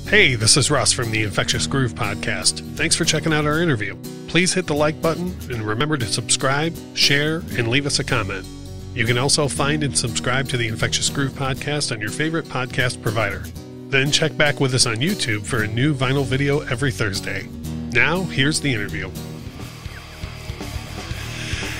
Hey, this is Russ from the Infectious Groove podcast. Thanks for checking out our interview. Please hit the like button and remember to subscribe, share, and leave us a comment. You can also find and subscribe to the Infectious Groove podcast on your favorite podcast provider. Then check back with us on YouTube for a new vinyl video every Thursday. Now, here's the interview.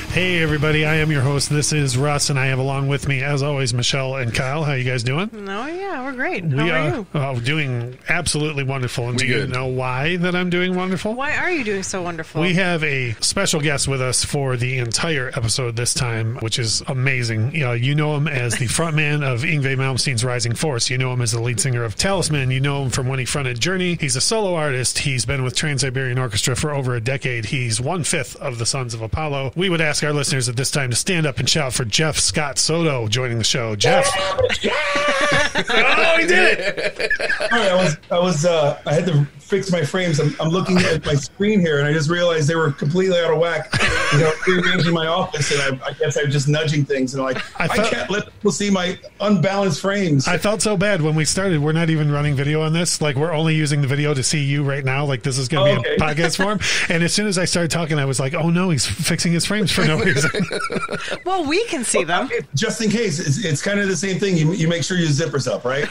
Hey everybody, I am your host. This is Russ, and I have along with me, as always, Michelle and Kyle. How you guys doing? Oh yeah, we're great. How are you? Doing absolutely wonderful. And do you know why that I'm doing wonderful? Why are you doing so wonderful? We have a special guest with us for the entire episode this time, which is amazing. You know him as the frontman of Yngwie Malmsteen's Rising Force. You know him as the lead singer of Talisman. You know him from when he fronted Journey. He's a solo artist. He's been with Trans-Siberian Orchestra for over a decade. He's 1/5 of the Sons of Apollo. We would ask our listeners at this time to stand up and shout for Jeff Scott Soto joining the show. Jeff. Oh, he did it! I had to fix my frames. I'm looking at my screen here, and I just realized they were completely out of whack. Rearranging my office, and I guess I'm just nudging things, and I can't let people see my unbalanced frames. I felt so bad when we started. We're not even running video on this. Like, we're only using the video to see you right now. Like, this is going to be a podcast form. And as soon as I started talking, I was like, oh no, he's fixing his frames for no reason. Well, we can see them. Just in case. It's kind of the same thing. You make sure your zipper's up, right?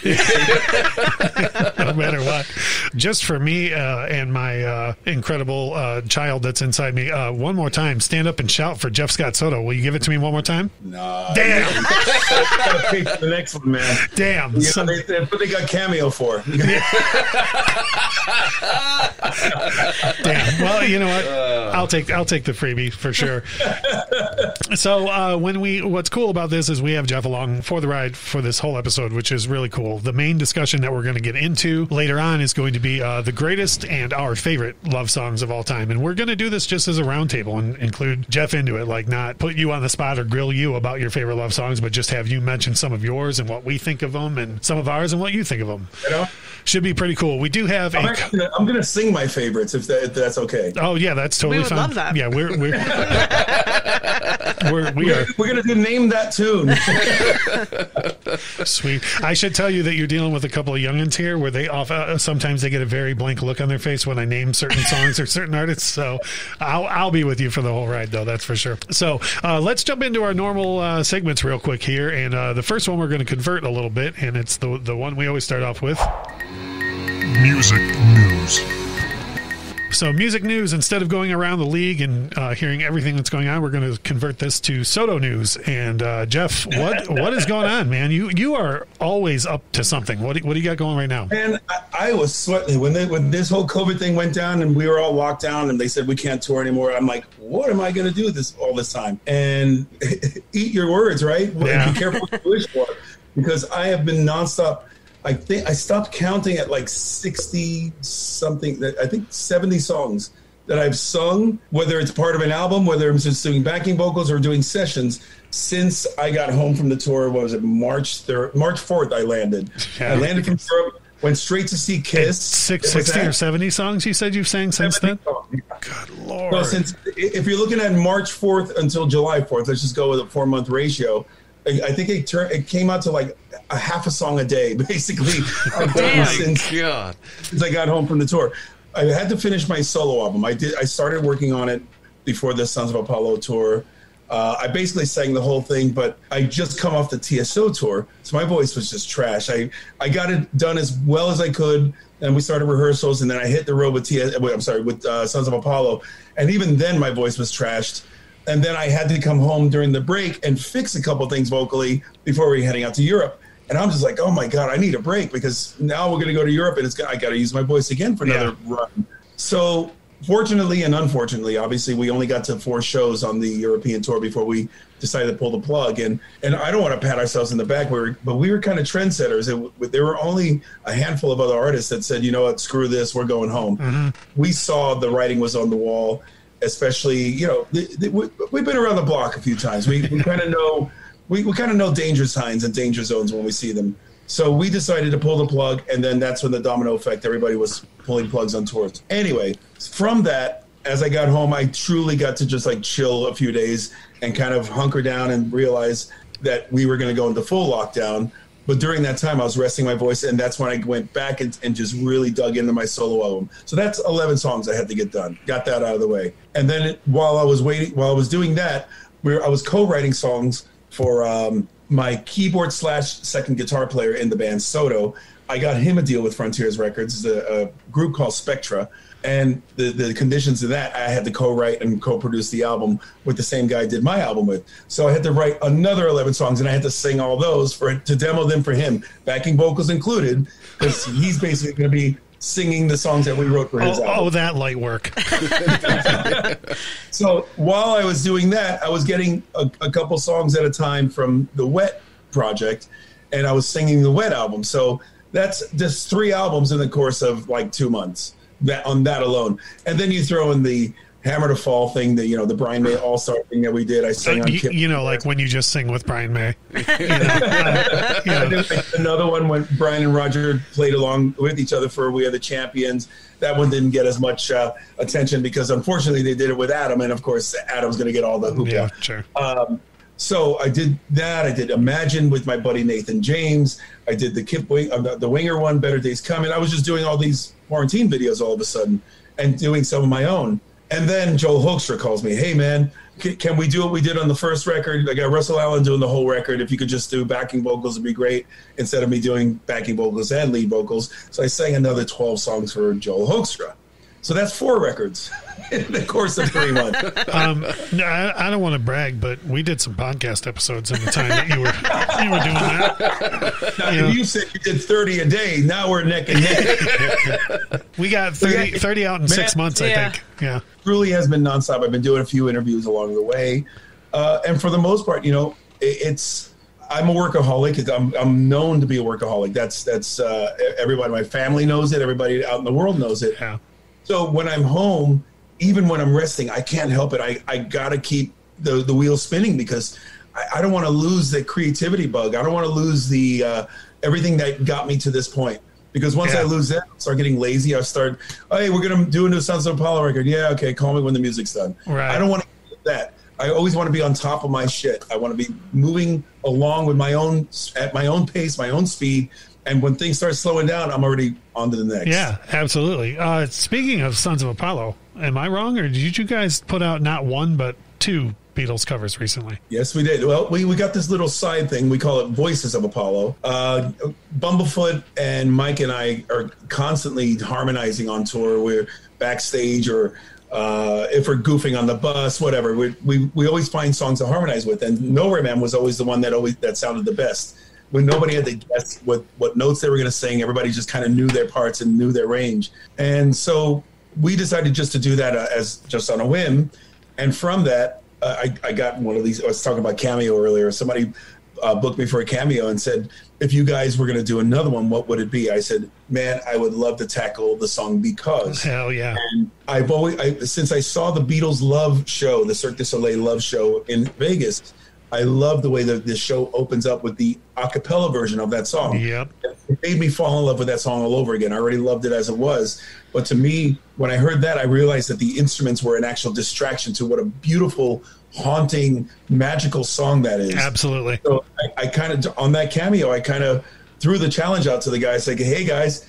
No matter what. Just for me and my incredible child that's inside me, one more time, stand up and shout for Jeff Scott Soto. Will you give it to me one more time? No. Damn. Gotta pay for the next one, man. Damn. That's what they got Cameo for. Damn. Well, you know what? I'll take the freebie for sure. So what's cool about this is we have Jeff along for the ride for this whole episode, which is really cool. The main discussion that we're going to get into later on is going to be the greatest and our favorite love songs of all time. And we're going to do this just as a roundtable and include Jeff into it, like not put you on the spot or grill you about your favorite love songs, but just have you mention some of yours and what we think of them and some of ours and what you think of them. Should be pretty cool. We do have I'm going to sing my favorites if that's okay. Oh yeah, that's totally fine. Love that. Yeah, we're going to do Name That Tune. Sweet. I should tell you that you're dealing with a couple of youngins here where they sometimes they get a very blank look on their face when I name certain songs or certain artists. So I'll be with you for the whole ride, though. That's for sure. So let's jump into our normal segments real quick here. And the first one we're going to convert a little bit, and it's the one we always start off with. Music news. So music news, instead of going around the league and hearing everything that's going on, we're going to convert this to Soto news. And Jeff, what is going on, man? You are always up to something. What do you got going right now? And I was sweating when this whole COVID thing went down and we were all locked down and they said we can't tour anymore. I'm like, what am I going to do all this time? And eat your words, right? Yeah. Be careful what you wish for, because I have been nonstop. I think I stopped counting at like 60 something. I think 70 songs that I've sung, whether it's part of an album, whether I'm just doing backing vocals or doing sessions, since I got home from the tour. What was it? March 4th, I landed. Yeah. I landed from Europe, went straight to see Kiss. 60 or 70 songs you said you've sang since then? Good Lord. So if you're looking at March 4th until July 4th, let's just go with a 4-month ratio. I think it came out to like a half a song a day, basically. Since I got home from the tour. I had to finish my solo album. I started working on it before the Sons of Apollo tour. I basically sang the whole thing, but I just come off the TSO tour, so my voice was just trash. I got it done as well as I could, and we started rehearsals, and then I hit the road with Sons of Apollo, and even then my voice was trashed. And then I had to come home during the break and fix a couple things vocally before we were heading out to Europe. And I'm just like, oh my God, I need a break, because now we're going to go to Europe and I got to use my voice again for another run. So fortunately and unfortunately, obviously, we only got to 4 shows on the European tour before we decided to pull the plug. And I don't want to pat ourselves in the back, but we were kind of trendsetters. There were only a handful of other artists that said, you know what, screw this, we're going home. Mm-hmm. We saw the writing was on the wall. Especially, we've been around the block a few times. We kind of know we kind of know danger signs and danger zones when we see them. So we decided to pull the plug, and then that's when the domino effect. Everybody was pulling plugs on tours. Anyway, from that, as I got home, I truly got to just like chill a few days and kind of hunker down and realize that we were going to go into full lockdown. But during that time, I was resting my voice, and that's when I went back and just really dug into my solo album. So that's 11 songs I had to get done. Got that out of the way. And then while I was doing that, I was co-writing songs for my keyboard / second guitar player in the band, Soto. I got him a deal with Frontiers Records, a group called Spectra. And the conditions of that, I had to co-write and co-produce the album with the same guy I did my album with. So I had to write another 11 songs, and I had to sing all those to demo them for him, backing vocals included, because he's basically going to be singing the songs that we wrote for his album. Oh, that light work. So while I was doing that, I was getting a couple songs at a time from the Wet project, and I was singing the Wet album. So that's just 3 albums in the course of like 2 months. That alone, and then you throw in the Hammer to Fall thing, the Brian May All Star thing that we did. I sang on like when you just sing with Brian May. Another one when Brian and Roger played along with each other for "We Are the Champions." That one didn't get as much attention because unfortunately they did it with Adam, and of course Adam's going to get all the hoopla. Yeah, sure. So I did that. I did Imagine with my buddy Nathan James. I did the Winger one, Better Days Coming. I was just doing all these quarantine videos all of a sudden and doing some of my own. And then Joel Hoekstra calls me, hey, man, can we do what we did on the first record? I got Russell Allen doing the whole record. If you could just do backing vocals, it'd be great, instead of me doing backing vocals and lead vocals. So I sang another 12 songs for Joel Hoekstra. So that's 4 records in the course of 3 months. I don't want to brag, but we did some podcast episodes in the time that you were doing that. Now, you said you did 30 a day. Now we're neck and neck. We got 30 out in 6 months, I think. Yeah, truly has been nonstop. I've been doing a few interviews along the way, and for the most part, I'm a workaholic. I'm known to be a workaholic. That's everybody. My family knows it. Everybody out in the world knows it. Yeah. So when I'm home, even when I'm resting, I can't help it. I got to keep the wheel spinning because I don't want to lose the creativity bug. I don't want to lose the everything that got me to this point. Because once I lose that, I start getting lazy. I start, hey, we're going to do a new Sons of Apollo record. Yeah, okay, call me when the music's done. Right. I don't want to do that. I always want to be on top of my shit. I want to be moving along with at my own pace, my own speed. And when things start slowing down, I'm already on to the next. Yeah, absolutely. Speaking of Sons of Apollo, am I wrong, or did you guys put out not 1 but 2 Beatles covers recently? Yes, we did. Well, we got this little side thing. We call it Voices of Apollo. Bumblefoot and Mike and I are constantly harmonizing on tour. We're backstage or if we're goofing on the bus, whatever. We always find songs to harmonize with. And Nowhere Man was always the one that sounded the best. When nobody had to guess what notes they were going to sing, everybody just kind of knew their parts and knew their range. And so we decided just to do that as just on a whim. And from that, I got one of these. I was talking about Cameo earlier. Somebody booked me for a cameo and said, if you guys were going to do another one, what would it be? I said, man, I would love to tackle the song Because. Hell yeah. And since I saw the Beatles Love show, the Cirque du Soleil Love show in Vegas, I love the way that this show opens up with the a cappella version of that song. Yep. It made me fall in love with that song all over again. I already loved it as it was. But to me, when I heard that, I realized that the instruments were an actual distraction to what a beautiful, haunting, magical song that is. Absolutely. So I kind of, on that cameo, I kind of threw the challenge out to the guys, like, hey, guys,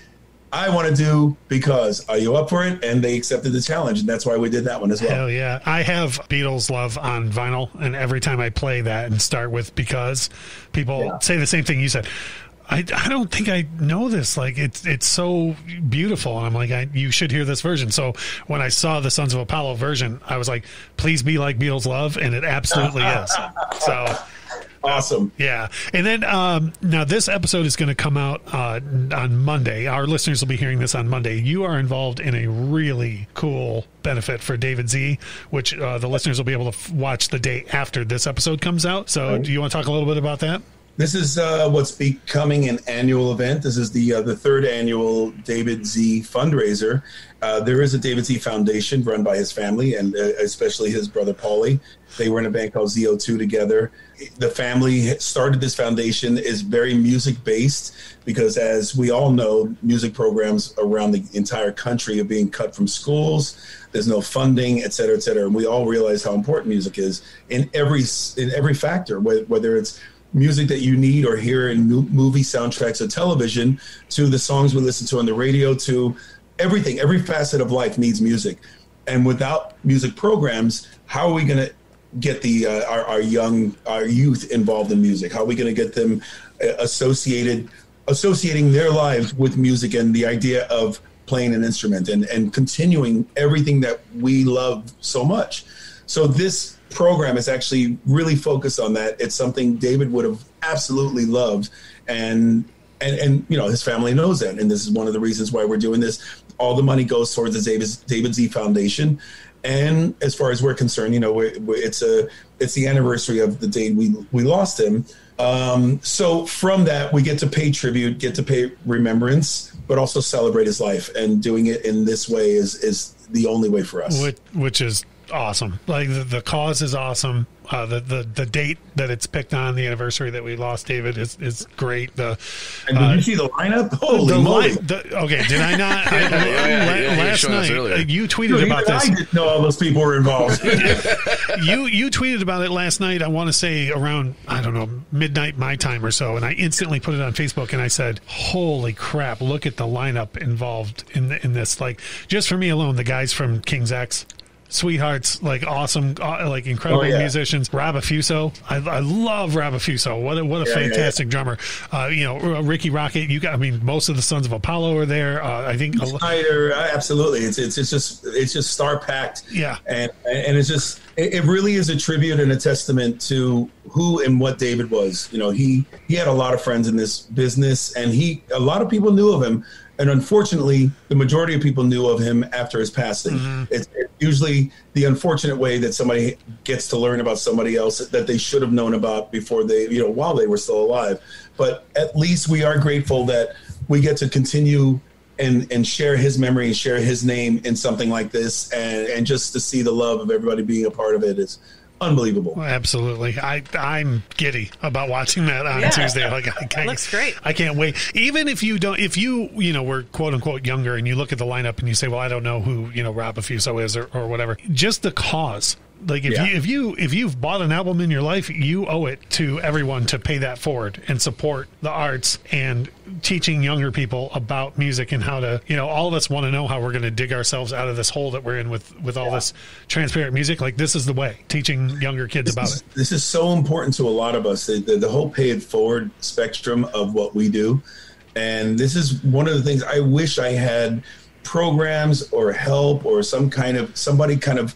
I want to do Because. Are you up for it? And they accepted the challenge, and that's why we did that one as well. Hell yeah. I have Beatles Love on vinyl, and every time I play that and start with Because, people say the same thing you said. I don't think I know this. Like, it's so beautiful. And I'm like, you should hear this version. So when I saw the Sons of Apollo version, I was like, please be like Beatles Love, and it absolutely is. So... Awesome. Yeah. And then now this episode is going to come out on Monday. Our listeners will be hearing this on Monday. You are involved in a really cool benefit for David Z, which the listeners will be able to watch the day after this episode comes out. So do you want to talk a little bit about that? This is what's becoming an annual event. This is the 3rd annual David Z fundraiser. There is a David Z Foundation run by his family and especially his brother Paulie. They were in a band called ZO2 together. The family started this foundation, is very music-based because, as we all know, music programs around the entire country are being cut from schools. There's no funding, et cetera, et cetera. And we all realize how important music is in every factor, whether it's music that you need or hear in movie soundtracks or television, to the songs we listen to on the radio, to everything. Every facet of life needs music. And without music programs, how are we going to get our youth involved in music? How are we going to get them associating their lives with music and the idea of playing an instrument and continuing everything that we love so much? So this program is actually really focused on that. It's something David would have absolutely loved, and his family knows that, and this is one of the reasons why we're doing this. All the money goes towards the David Z Foundation, and as far as we're concerned, it's the anniversary of the day we lost him. So from that, we get to pay tribute, get to pay remembrance, but also celebrate his life, and doing it in this way is the only way for us. Which is awesome. Like the cause is awesome. The date that it's picked on, the anniversary that we lost David, is great. And did you see the lineup? Holy moly! Okay, did I not? Last night you tweeted about this. I didn't know all those people were involved. You tweeted about it last night. I want to say around, I don't know, midnight my time or so, and I instantly put it on Facebook and I said, "Holy crap! Look at the lineup involved in this. Like, just for me alone, the guys from King's X." Sweethearts, like awesome, like incredible musicians. Rob Affuso, I love Rob Affuso. What a fantastic drummer. Ricky Rocket. Most of the Sons of Apollo are there. I think Snyder, absolutely. It's just star packed. Yeah, and it's just it really is a tribute and a testament to who and what David was. He had a lot of friends in this business, and a lot of people knew of him. And unfortunately, the majority of people knew of him after his passing. Mm-hmm. It's usually the unfortunate way that somebody gets to learn about somebody else that they should have known about before while they were still alive. But at least we are grateful that we get to continue and share his memory and share his name in something like this. And just to see the love of everybody being a part of it is unbelievable. Absolutely. I'm giddy about watching that on Tuesday. Like, looks great. I can't wait. Even if you were quote unquote younger and you look at the lineup and you say, well, I don't know who, Rob Affuso is or whatever, just the cause. Like if you've bought an album in your life, you owe it to everyone to pay that forward and support the arts and teaching younger people about music and how to, all of us want to know how we're going to dig ourselves out of this hole that we're in with all this transparent music. Like, this is the way, teaching younger kids about it. This is so important to a lot of us, the whole pay it forward spectrum of what we do. And this is one of the things I wish I had programs or help or somebody kind of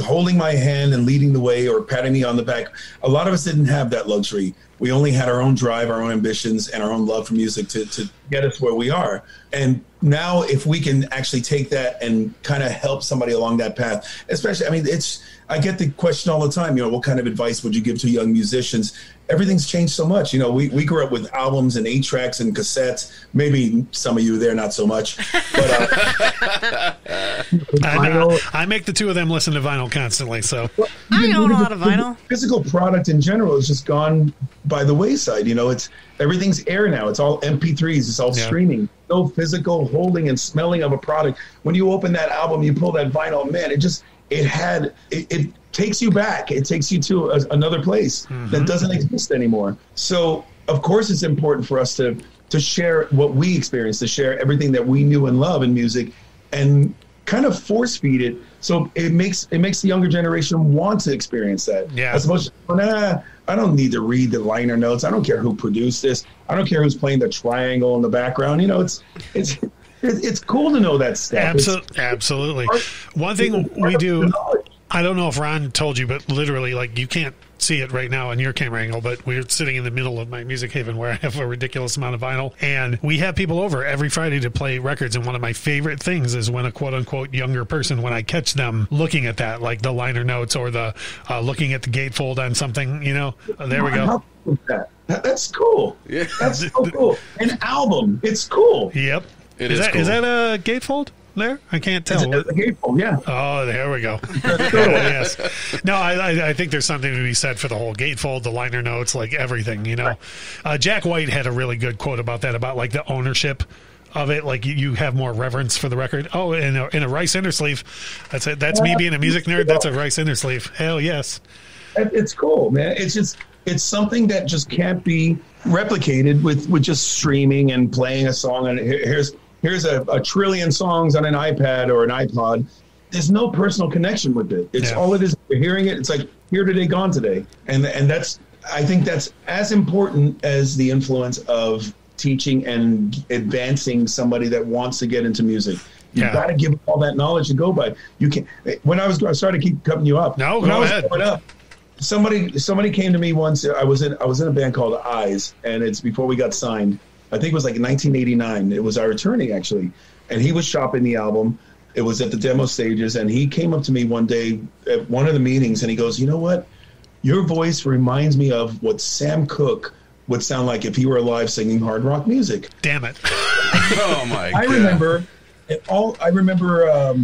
holding my hand and leading the way or patting me on the back. A lot of us didn't have that luxury. We only had our own drive, our own ambitions, and our own love for music to get us where we are. And now if we can actually take that and kind of help somebody along that path, especially, I get the question all the time, what kind of advice would you give to young musicians? Everything's changed so much. We grew up with albums and 8-tracks and cassettes. Maybe some of you there, not so much. But I make the two of them listen to vinyl constantly. So I own a lot of vinyl. Physical product in general has just gone by the wayside. Everything's air now. It's all MP3s. It's all streaming. No physical holding and smelling of a product. When you open that album, you pull that vinyl, man, it takes you back. It takes you to another place that doesn't exist anymore. So, of course, it's important for us to share what we experienced, to share everything that we knew and love in music, and kind of force feed it so it makes the younger generation want to experience that. Yeah. As opposed to, I don't need to read the liner notes. I don't care who produced this. I don't care who's playing the triangle in the background. It's cool to know that stuff. Absolutely. One thing we do, I don't know if Ron told you, but literally, like, you can't see it right now on your camera angle, but we're sitting in the middle of my music haven where I have a ridiculous amount of vinyl, and we have people over every Friday to play records. And one of my favorite things is when a quote unquote younger person, when I catch them looking at that, like the liner notes or the looking at the gatefold on something, there we go. That's cool. Yeah. That's so cool. An album. It's cool. Yep. Is that a gatefold? There, I can't tell. It's a gatefold, yeah. Oh, there we go. Yes. No, I think there's something to be said for the whole gatefold, the liner notes, like everything. Jack White had a really good quote about that, about like the ownership of it. Like you have more reverence for the record. Oh, in a Rice Innersleeve. That's me being a music nerd. That's a Rice Innersleeve. Hell yes. It's cool, man. It's just it's something that just can't be replicated with just streaming and playing a song. And here's a trillion songs on an iPad or an iPod. There's no personal connection with it. It's all it is. You're hearing it. It's like here today, gone today. And I think that's as important as the influence of teaching and advancing somebody that wants to get into music. You've got to give all that knowledge to go by. You can. I started to keep cutting you up. No, when go ahead. Growing up, somebody came to me once. I was in a band called Eyes, and it's before we got signed. I think it was like 1989. It was our attorney actually, and he was shopping the album. It was at the demo stages, and he came up to me one day at one of the meetings, and he goes, "You know what? Your voice reminds me of what Sam Cooke would sound like if he were alive singing hard rock music." Damn it! Oh my God! I remember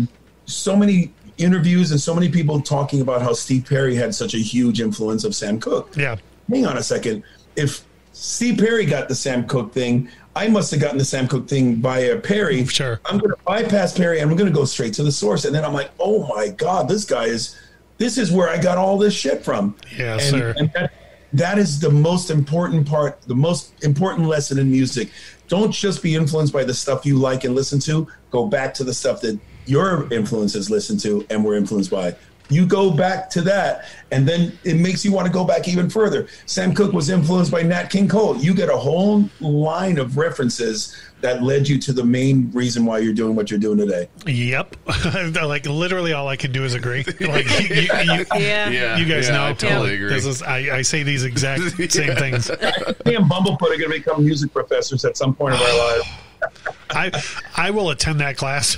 so many interviews and so many people talking about how Steve Perry had such a huge influence of Sam Cooke. Yeah. Hang on a second. If Steve Perry got the Sam Cooke thing, I must have gotten the Sam Cooke thing via Perry. Sure. I'm going to bypass Perry and I'm going to go straight to the source. And then I'm like, oh my God, this is where I got all this shit from. Yeah, sir. And that is the most important part, the most important lesson in music. Don't just be influenced by the stuff you like and listen to. Go back to the stuff that your influences listen to and were influenced by. You go back to that, and then it makes you want to go back even further. Sam Cooke was influenced by Nat King Cole. You get a whole line of references that led you to the main reason why you're doing what you're doing today. Yep. Like literally all I can do is agree. Like you guys know. I totally agree. I say these exact same things. Me and Bumblefoot are going to become music professors at some point in our lives. I will attend that class.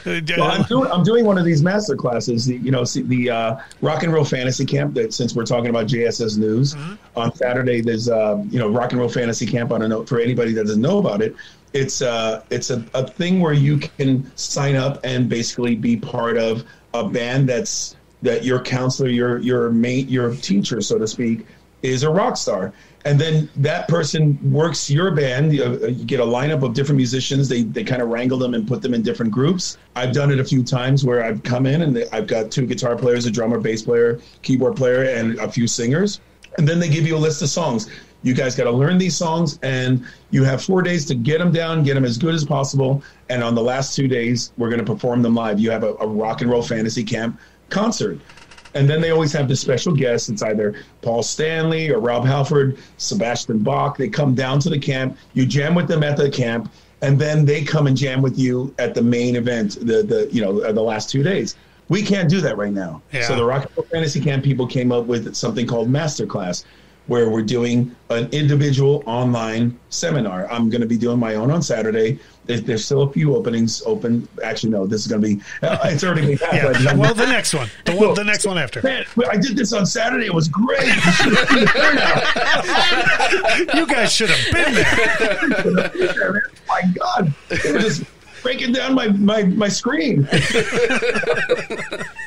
Well, I'm doing one of these master classes. The Rock and Roll Fantasy Camp. That since we're talking about JSS News, on Saturday there's Rock and Roll Fantasy Camp. On a note for anybody that doesn't know about it, it's a thing where you can sign up and basically be part of a band that your counselor, your teacher, so to speak, is a rock star. And then that person works your band. You get a lineup of different musicians. They kind of wrangle them and put them in different groups. I've done it a few times where I've come in and I've got 2 guitar players, a drummer, bass player, keyboard player, and a few singers. And then they give you a list of songs. You guys got to learn these songs, and you have 4 days to get them down, get them as good as possible. And on the last 2 days, we're going to perform them live. You have a Rock and Roll Fantasy Camp concert. And then they always have the special guests. It's either Paul Stanley or Rob Halford, Sebastian Bach. They come down to the camp. You jam with them at the camp, and then they come and jam with you at the main event, the last 2 days. We can't do that right now. Yeah. So the Rock and Roll Fantasy Camp people came up with something called Masterclass, where we're doing an individual online seminar. I'm going to be doing my own on Saturday. There's still a few openings open. Actually, no, this is going to be, it's already been half. Yeah. Well, the next one. The next one after. Man, I did this on Saturday. It was great. You guys should have been there. My God. They were just breaking down my screen.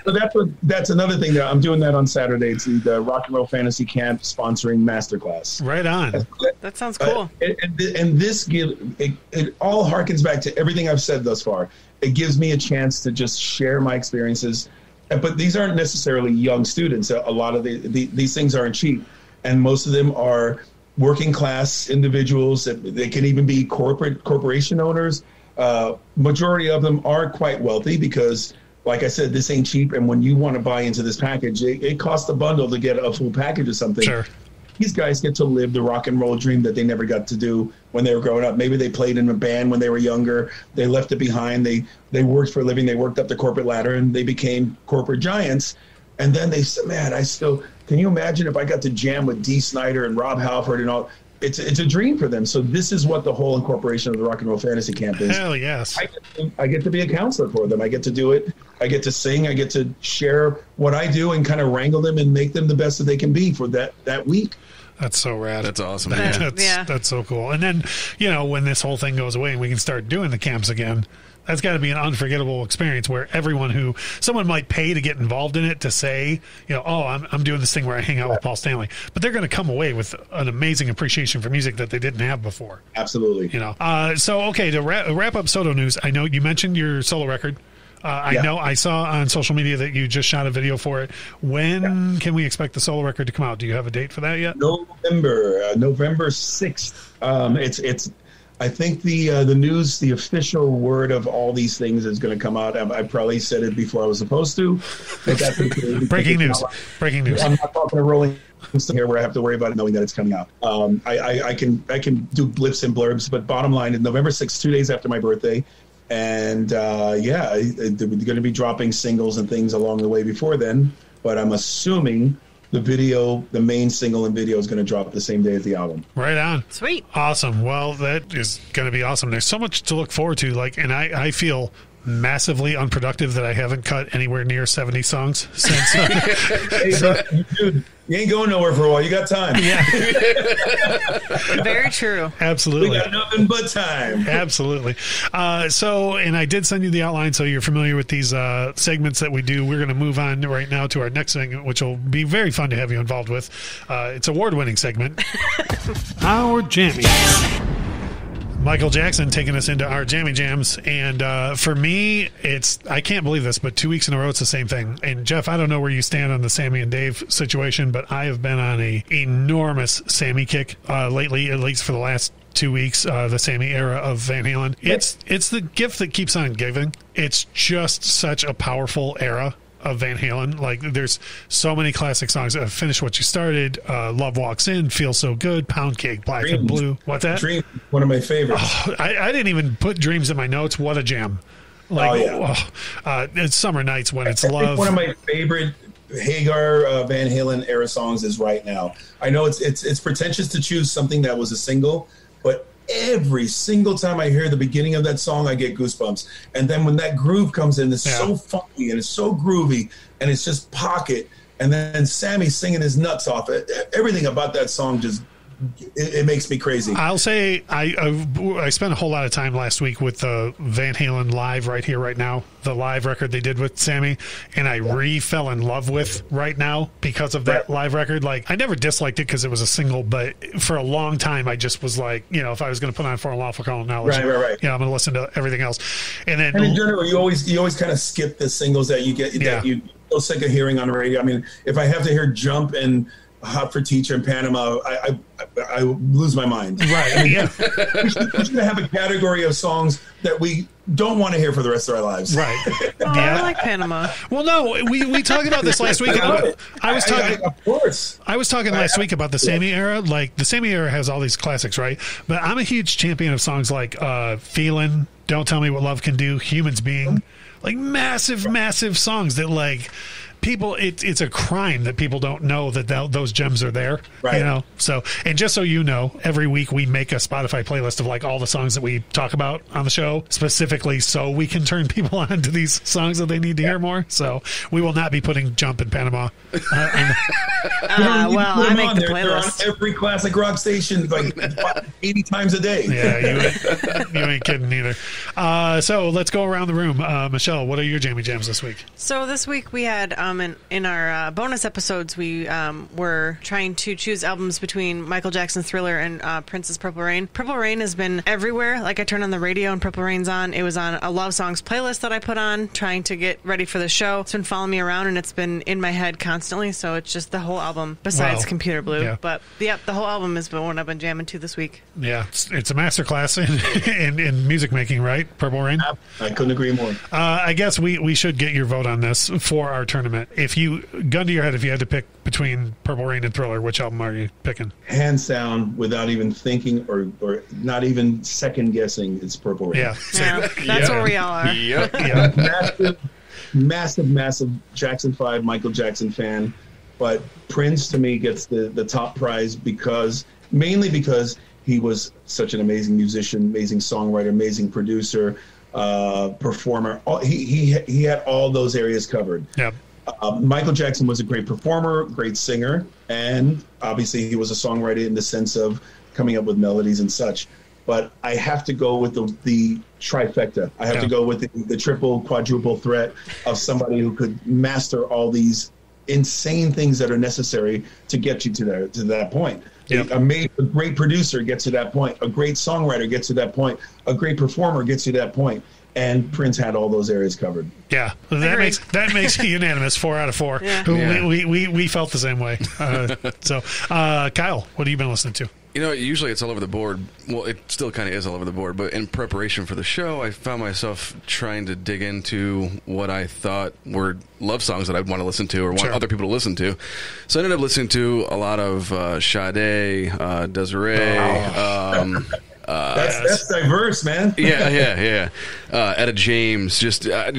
So that's another thing that I'm doing that on Saturday. It's the Rock and Roll Fantasy Camp sponsoring Masterclass. Right on. That sounds cool. And this it all harkens back to everything I've said thus far. It gives me a chance to just share my experiences. But these aren't necessarily young students. A lot of these things aren't cheap, and most of them are working class individuals. They can even be corporation owners. Majority of them are quite wealthy because, like I said, this ain't cheap. And when you want to buy into this package, it costs a bundle to get a full package or something. Sure. These guys get to live the rock and roll dream that they never got to do when they were growing up. Maybe they played in a band when they were younger. They left it behind. They worked for a living. They worked up the corporate ladder and they became corporate giants. And then they said, man, can you imagine if I got to jam with Dee Snider and Rob Halford and all? It's a dream for them. So this is what the whole incorporation of the Rock and Roll Fantasy Camp is. Hell yes. I get to be a counselor for them. I get to do it. I get to sing. I get to share what I do and kind of wrangle them and make them the best that they can be for that week. That's so rad. That's awesome. That's so cool. And then, when this whole thing goes away and we can start doing the camps again, that's got to be an unforgettable experience where someone might pay to get involved in it to say, I'm doing this thing where I hang out with Paul Stanley, but they're going to come away with an amazing appreciation for music that they didn't have before. Absolutely. So, okay, to wrap up Soto news, I know you mentioned your solo record. I know I saw on social media that you just shot a video for it. When can we expect the solo record to come out? Do you have a date for that yet? November 6th. It's. I think the news, the official word of all these things is going to come out. I probably said it before I was supposed to. But that's okay. Breaking news. Breaking news. I'm not talking to Rolling Stone here where I have to worry about knowing that it's coming out. I can do blips and blurbs, but bottom line is November 6th, 2 days after my birthday. And they're going to be dropping singles and things along the way before then. But I'm assuming the main single and video is going to drop the same day as the album. Right on. Sweet. Awesome. Well, that is going to be awesome. There's so much to look forward to. And I feel massively unproductive that I haven't cut anywhere near 70 songs since. Dude, you ain't going nowhere for a while. You got time. Yeah. Very true. Absolutely. We got nothing but time. Absolutely. And I did send you the outline, so you're familiar with these segments that we do. We're going to move on right now to our next segment, which will be very fun to have you involved with. It's an award-winning segment. Our Jammies. Michael Jackson taking us into our Jammy Jams. And for me, I can't believe this, but 2 weeks in a row, it's the same thing. And Jeff, I don't know where you stand on the Sammy and Dave situation, but I have been on a enormous Sammy kick lately, at least for the last 2 weeks, the Sammy era of Van Halen. It's the gift that keeps on giving. It's just such a powerful era of Van Halen. There's so many classic songs. Finish What You Started, Love Walks In, Feel So Good, Pound Cake, Black and Blue. What's that? Dream, one of my favorites. Oh, I didn't even put Dreams in my notes. What a jam. It's Summer Nights When It's Love. One of my favorite Hagar Van Halen era songs is Right Now. I know it's pretentious to choose something that was a single, but every single time I hear the beginning of that song, I get goosebumps. And then when that groove comes in, it's so funky and it's so groovy and it's just pocket. And then Sammy singing his nuts off it. Everything about that song just it makes me crazy. I'll say I spent a whole lot of time last week with the Van Halen Live Right Here, Right Now, the live record they did with Sammy, and I fell in love with Right Now because of that live record. I never disliked it because it was a single, but for a long time I just was like, if I was going to put on For a Lawful Call Knowledge, I'm going to listen to everything else. And in general, you always kind of skip the singles that you get that you feel sick of hearing on the radio. I mean, if I have to hear Jump and Hot for Teacher in Panama, I lose my mind. Right. I mean, we should have a category of songs that we don't want to hear for the rest of our lives. Right. I like Panama. Well, no, we talked about this last week. I was talking last week about the Sammy era. The Sammy era has all these classics, right? But I'm a huge champion of songs like Feelin', Don't Tell Me What Love Can Do, Humans Being, massive songs that people, it's a crime that people don't know that those gems are there. Right. So, and just so you know, every week we make a Spotify playlist of all the songs that we talk about on the show, specifically so we can turn people on to these songs that they need to hear more. So we will not be putting Jump in Panama. I make the playlist. They're on every classic rock station 80 times a day. Yeah, you ain't kidding either. So let's go around the room. Michelle, what are your Jammy Jams this week? So this week we had in our bonus episodes, we were trying to choose albums between Michael Jackson's Thriller and Prince's Purple Rain. Purple Rain has been everywhere. I turn on the radio and Purple Rain's on. It was on a Love Songs playlist that I put on, trying to get ready for the show. It's been following me around, and it's been in my head constantly, so it's just the whole album, besides Computer Blue. Yeah. But, the whole album has been one I've been jamming to this week. Yeah, it's a masterclass in music making, right? Purple Rain? I couldn't agree more. I guess we should get your vote on this for our tournament. If you, gun to your head, if you had to pick between Purple Rain and Thriller, which album are you picking? Hands down, without even thinking or not even second guessing, it's Purple Rain. Yeah, that's where we all are. Yep. Massive Jackson 5, Michael Jackson fan. But Prince, to me, gets the top prize mainly because he was such an amazing musician, amazing songwriter, amazing producer, performer. He had all those areas covered. Yeah. Michael Jackson was a great performer, great singer, and obviously he was a songwriter in the sense of coming up with melodies and such. But I have to go with the trifecta. I have to go with the triple, quadruple threat of somebody who could master all these insane things that are necessary to get you to that point. Yep. A great producer gets to that point. A great songwriter gets to that point. A great performer gets to that point. and Prince had all those areas covered. Yeah, that makes it unanimous. 4 out of 4. Yeah. We felt the same way. So, Kyle, what have you been listening to? You know, usually it's all over the board. Well, it still kind of is all over the board. But in preparation for the show, I found myself trying to dig into what I thought were love songs that I'd want to listen to or want other people to listen to. So I ended up listening to a lot of Sade, Desiree. That's diverse, man. Yeah. Etta James. I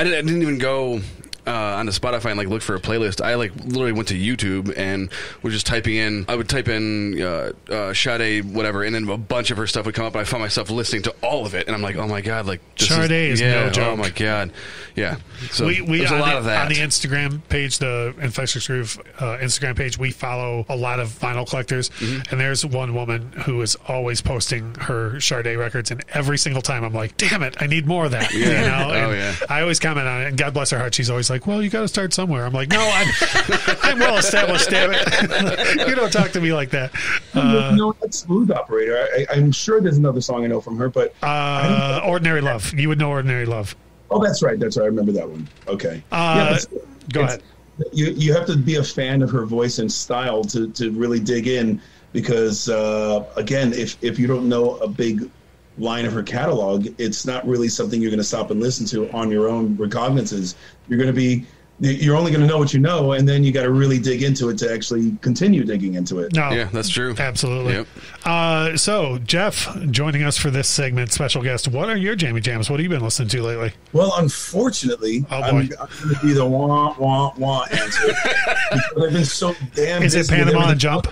didn't even go onto Spotify and look for a playlist. I literally went to YouTube and was just typing in. I would type in Sade whatever, and then a bunch of her stuff would come up. And I found myself listening to all of it, and I'm like, oh my god, Sade is no joke. Oh my god, yeah. So we there's a lot of that on the Instagram page, the Infectious Groove Instagram page. We follow a lot of vinyl collectors, and there's one woman who is always posting her Sade records, and every single time I'm like, damn it, I need more of that. Yeah. You know? Oh and yeah. I always comment on it, and God bless her heart, she's always like, well, you got to start somewhere. I'm like, no, I'm well established, damn it. You don't talk to me like that. No, that's Smooth Operator. I'm sure there's another song I know from her, but Ordinary Love. You would know Ordinary Love. Oh, that's right. I remember that one. Okay. Go ahead. You have to be a fan of her voice and style to really dig in, because again, if you don't know a big line of her catalog, it's not really something you're going to stop and listen to on your own recognizances. You're only going to know what you know, and then you got to really dig into it to actually continue digging into it. No, yeah, that's true. Absolutely. Yep. So, Jeff, joining us for this segment, special guest, what are your jammy jams? What have you been listening to lately? Well, unfortunately, I'm going to be the wah answer. Because I've been so damn busy. Is it Panama and Jump?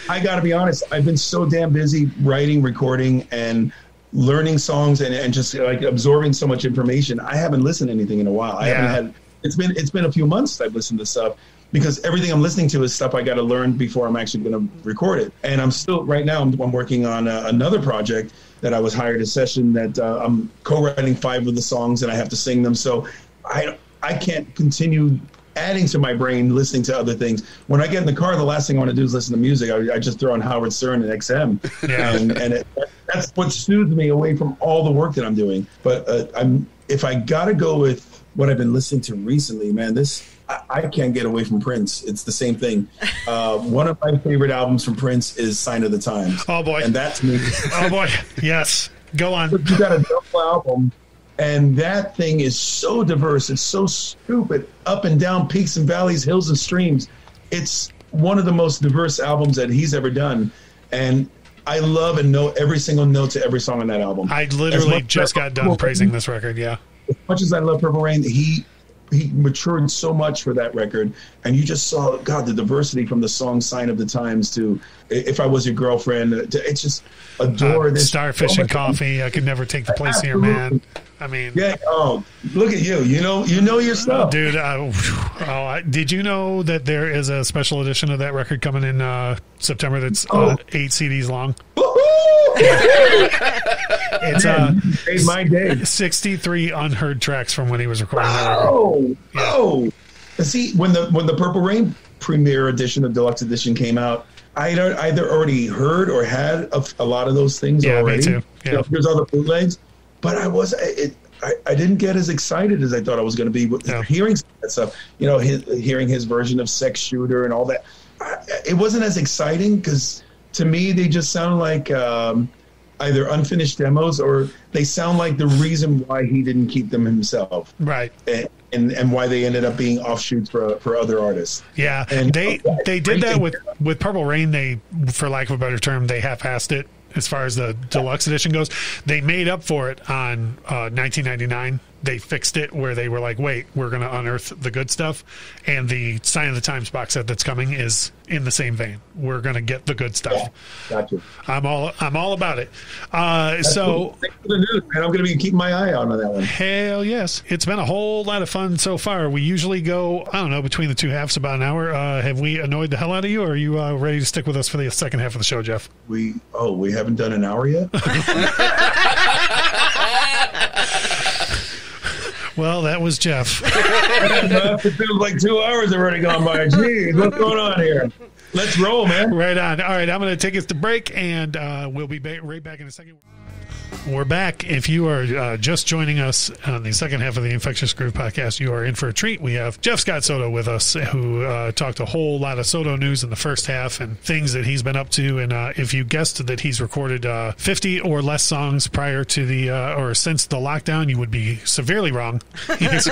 I got to be honest. I've been so damn busy writing, recording, and learning songs and just absorbing so much information. I haven't listened to anything in a while. I haven't had. It's been a few months I've listened to stuff, because everything I'm listening to is stuff I got to learn before I'm actually going to record it. And I'm still right now. I'm working on another project that I was hired a session that I'm co-writing 5 of the songs and I have to sing them. So I can't continue adding to my brain listening to other things. When I get in the car, the last thing I want to do is listen to music. I just throw on Howard Stern and XM, and that's what soothes me away from all the work that I'm doing. But if I got to go with what I've been listening to recently, man, I can't get away from Prince. It's the same thing. One of my favorite albums from Prince is Sign of the Times. Oh boy, and that's me. Oh boy, yes. Go on. You got a double album. And that thing is so diverse. It's so stupid, up and down, peaks and valleys, hills and streams. It's one of the most diverse albums that he's ever done. And I love and know every single note to every song on that album. I literally just got done praising this record, yeah. As much as I love Purple Rain, he matured so much for that record. And you just saw, God, the diversity from the song Sign of the Times to If I Was Your Girlfriend. It's just adore this. Starfish and Coffee. I Could Never Take the Place of Your Man. I mean, yeah. Oh, look at you. You know your stuff, dude. Did you know that there is a special edition of that record coming in September? That's 8 CDs long. It's made my day. 63 unheard tracks from when he was recording that record. Oh. See, when the Purple Rain premiere edition, the deluxe edition came out, I either already heard or had a lot of those things already. Me too. Yeah. There's other bootlegs. But I didn't get as excited as I thought I was going to be with hearing that stuff. Hearing his version of Sex Shooter and all that. It wasn't as exciting because to me they just sound like either unfinished demos or they sound like the reason why he didn't keep them himself. Right. And why they ended up being offshoots for other artists. Yeah, and they did that with Purple Rain. They, for lack of a better term, they half-assed it. As far as the deluxe edition goes, they made up for it on 1999. They fixed it where they were like, wait, we're going to unearth the good stuff. And the Sign of the Times box set that's coming is in the same vein. We're going to get the good stuff. Yeah, gotcha. I'm all about it. So thanks for the news, man. I'm going to be keeping my eye out on that one. Hell yes. It's been a whole lot of fun so far. We usually go, I don't know, between the two halves about an hour. Have we annoyed the hell out of you, or are you ready to stick with us for the second half of the show, Jeff? We haven't done an hour yet? Well, that was Jeff. It feels like 2 hours already gone by. Jeez, what's going on here? Let's roll, man. Right on. All right, I'm going to take us to break, and we'll be right back in a second. We're back. If you are just joining us on the second half of the Infectious Groove podcast, you are in for a treat. We have Jeff Scott Soto with us, who talked a whole lot of Soto news in the first half and things that he's been up to. And if you guessed that he's recorded 50 or less songs prior to the or since the lockdown, you would be severely wrong. He's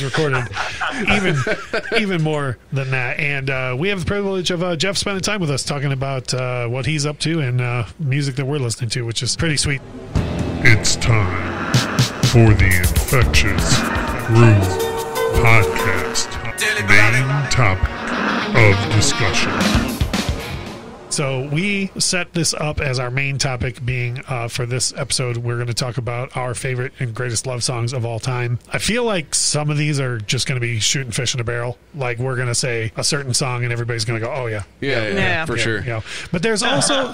recorded even more than that. And we have the privilege of Jeff spending time with us talking about what he's up to and music that we're listening to, which is pretty sweet. It's time for the Infectious Groove Podcast. Main topic of discussion. So we set this up as our main topic being for this episode, we're going to talk about our favorite and greatest love songs of all time. I feel like some of these are just going to be shooting fish in a barrel. Like we're going to say a certain song and everybody's going to go, oh yeah. Yeah, for sure. You know. But there's also,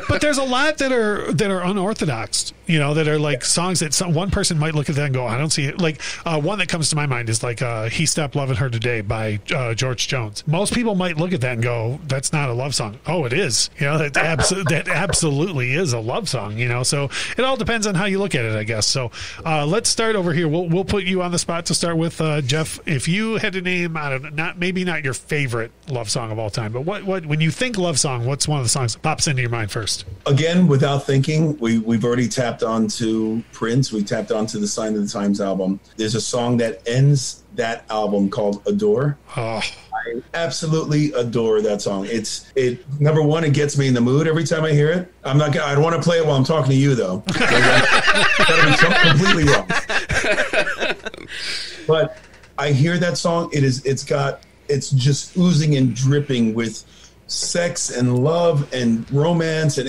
but there's a lot that are unorthodox, you know, that are like songs that one person might look at that and go, I don't see it. Like one that comes to my mind is like He Stopped Loving Her Today by George Jones. Most people might look at that and go, that's not a love song. Oh, it is. You know, that absolutely is a love song, you know. So it all depends on how you look at it, I guess. So let's start over here. We'll put you on the spot to start with, Jeff. If you had to name, I don't know, maybe not your favorite love song of all time, but what when you think love song, what's one of the songs that pops into your mind first? Again, without thinking, we've already tapped onto Prince. We tapped onto the Sign of the Times album. There's a song that ends that album called Adore. Oh. I absolutely adore that song. It number one, it gets me in the mood every time I hear it. I don't want to play it while I'm talking to you though. That'll be completely wrong. But I hear that song. It's just oozing and dripping with sex and love and romance, and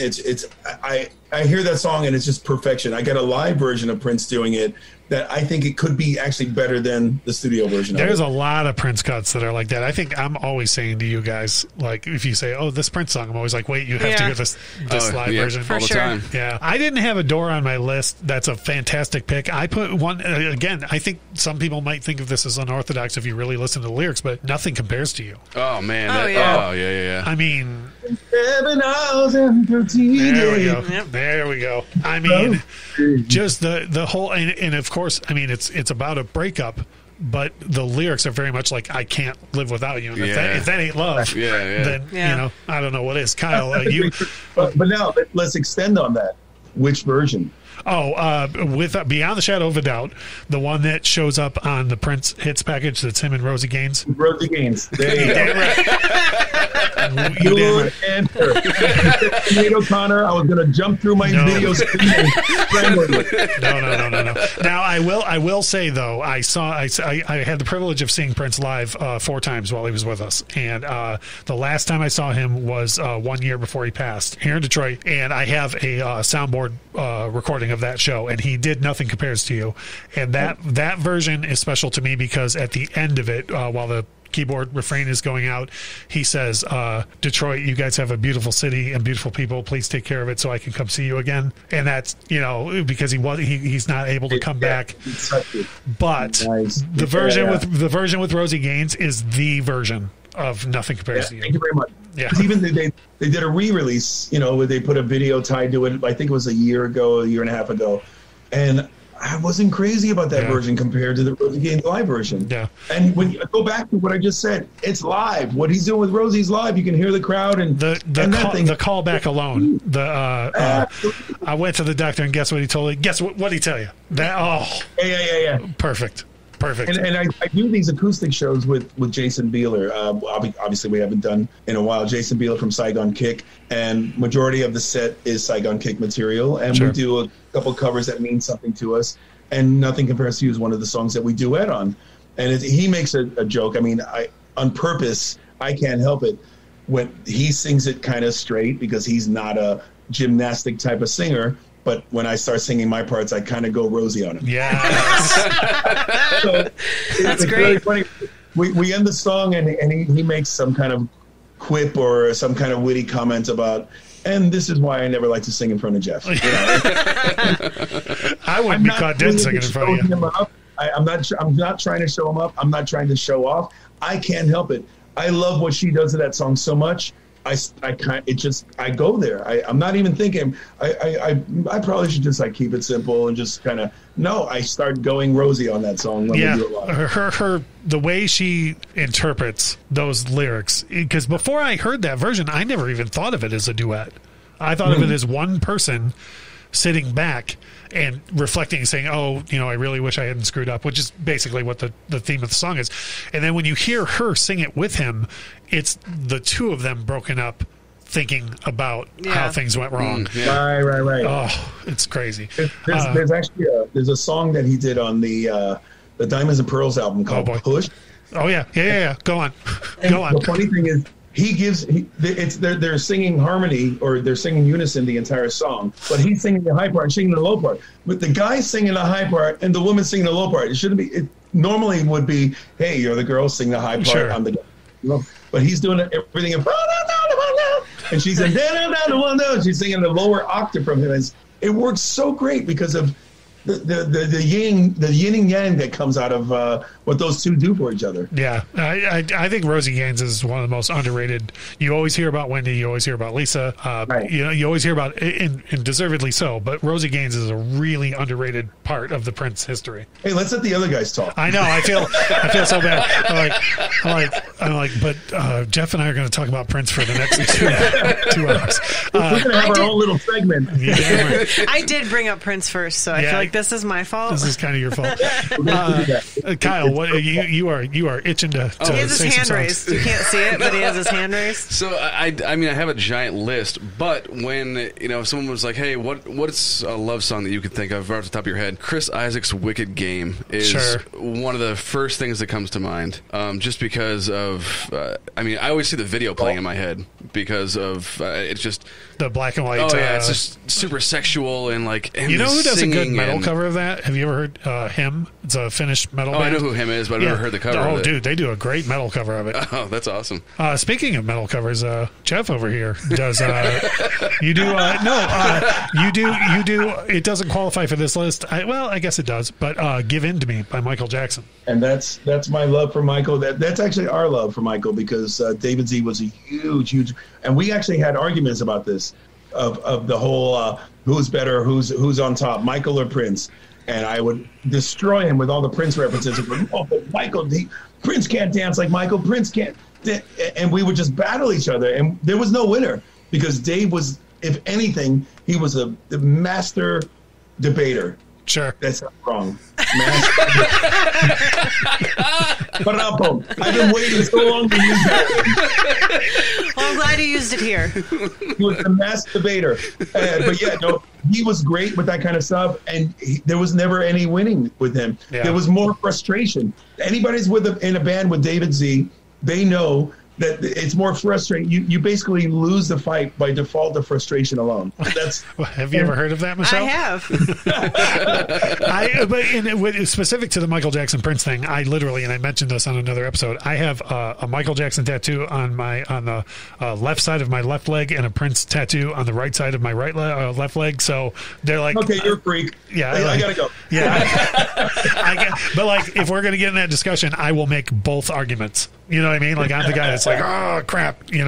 I hear that song and it's just perfection. I got a live version of Prince doing it that I think it could be actually better than the studio version. There's a lot of Prince cuts that are like that. I think I'm always saying to you guys, like if you say, oh, this Prince song, I'm always like, wait, you have to hear this live version. For sure. Time. Yeah. I didn't have Adore on my list. That's a fantastic pick. I put one, again, I think some people might think of this as unorthodox if you really listen to the lyrics, but Nothing Compares to You. Oh, man. Yeah. I mean, 7,013 there we go. Yep. There we go. I mean, just the whole, and of course, I mean, it's about a breakup, but the lyrics are very much like, I can't live without you. And if that ain't love, then, you know, I don't know what is. Kyle, you. But now let's extend on that. Which version? Oh, with Beyond the Shadow of a Doubt, the one that shows up on the Prince Hits package that's him and Rosie Gaines. Rosie Gaines. There you go. Good answer. Nate O'Connor, I was going to jump through my video screen and strangle you. No. Now, I will say, though, I had the privilege of seeing Prince live 4 times while he was with us. And the last time I saw him was 1 year before he passed here in Detroit. And I have a soundboard recording of that show, and he did Nothing Compares to You. And that version is special to me because at the end of it, while the keyboard refrain is going out, he says, Detroit, you guys have a beautiful city and beautiful people. Please take care of it so I can come see you again. And that's, you know, because he's not able to come back. But the version with Rosie Gaines is the version of Nothing Compares to You. Thank you very much. Yeah. Even they did a re-release, you know, where they put a video tied to it. I think it was a year and a half ago. And I wasn't crazy about that version compared to the Rosie Gaines live version. Yeah. And when you go back to what I just said, it's live. What he's doing with Rosie's live. You can hear the crowd and the callback alone. I went to the doctor and guess what he told me? Guess what did he tell you? Yeah. Perfect. And I do these acoustic shows with Jason Bieler. Obviously, we haven't done in a while. Jason Bieler from Saigon Kick, and majority of the set is Saigon Kick material. And we do a couple covers that mean something to us. And Nothing Compares to You is one of the songs that we duet on. And he makes a joke. I mean, on purpose, I can't help it when he sings it kind of straight because he's not a gymnastic type of singer. But when I start singing my parts, I kind of go Rosie on him. Yes. So That's great. Really funny. We end the song and he makes some kind of quip or some kind of witty comment about, and this is why I never like to sing in front of Jeff. You know? I wouldn't be caught dead singing in front of you. I'm not trying to show him up. I'm not trying to show off. I can't help it. I love what she does to that song so much. I go there. I'm not even thinking. I probably should just like keep it simple and just kind of. No, I start going Rosie on that song. When we do it live. The way she interprets those lyrics, because before I heard that version, I never even thought of it as a duet. I thought of it as one person sitting back and reflecting, saying, oh, I really wish I hadn't screwed up, which is basically what the theme of the song is. And then when you hear her sing it with him, it's the two of them broken up, thinking about how things went wrong. Right. Oh, it's crazy. There's actually there's a song that he did on the Diamonds and Pearls album called Push. Oh, yeah. Go on. The funny thing is, they're singing harmony, or they're singing unison the entire song, but he's singing the high part and singing the low part. But the guy's singing the high part and the woman's singing the low part. It shouldn't be. It normally would be, hey, you're the girl, sing the high part. Sure. I'm the guy. But he's doing everything and she's in she's singing the lower octave from him. It works so great because of the yin and yang that comes out of what those two do for each other. Yeah, I think Rosie Gaines is one of the most underrated. You always hear about Wendy, you always hear about Lisa, right. You always hear about, and deservedly so, but Rosie Gaines is a really underrated part of the Prince history. Hey, let's let the other guys talk. I know, I feel so bad. I'm like, but Jeff and I are going to talk about Prince for the next 2 hours. We're going to have our own little segment. Yeah, I did bring up Prince first, so I feel like this is my fault. This is kind of your fault. Kyle, what you are itching to he has his hand raised. You can't see it, but he has his hand raised. So I mean, I have a giant list, but when if someone was like, "Hey, what's a love song that you could think of right off the top of your head?" Chris Isaak's "Wicked Game" is one of the first things that comes to mind, just because of. I mean, I always see the video playing in my head because of it's just the black and white. Oh yeah, it's just super sexual and like. And you know who does a good metal and cover of that? Have you ever heard Him? It's a Finnish metal band. I know who Him is, but I've never heard the cover of it. Oh, dude, they do a great metal cover of it. Oh, that's awesome. Speaking of metal covers, Jeff over here does. You do you do. It doesn't qualify for this list. I guess it does. But "Give In to Me" by Michael Jackson. And that's my love for Michael. That's actually our love for Michael, because David Z was a huge, and we actually had arguments about this of the whole who's better, who's on top, Michael or Prince. And I would destroy him with all the Prince references. Oh, but Michael, Prince can't dance like Michael. Prince can't. And we would just battle each other. And there was no winner, because Dave was, if anything, he was the master debater. Sure. That's not wrong. I've been waiting so long to use that. Well, I'm glad you used it here. He was the master debater. But yeah, no, he was great with that kind of stuff, and there was never any winning with him. Yeah. There was more frustration. Anybody's in a band with David Z, they know that it's more frustrating. You basically lose the fight by default of frustration alone. That's. Have you ever heard of that, Michelle? I have. But specific to the Michael Jackson Prince thing, I literally, and I mentioned this on another episode, I have a Michael Jackson tattoo on the left side of my left leg, and a Prince tattoo on the right side of my left leg. So they're like, okay, you're a freak. Yeah, I gotta go. Yeah, but like, if we're gonna get in that discussion, I will make both arguments. You know what I mean? Like, I'm the guy that's like, oh crap, I'm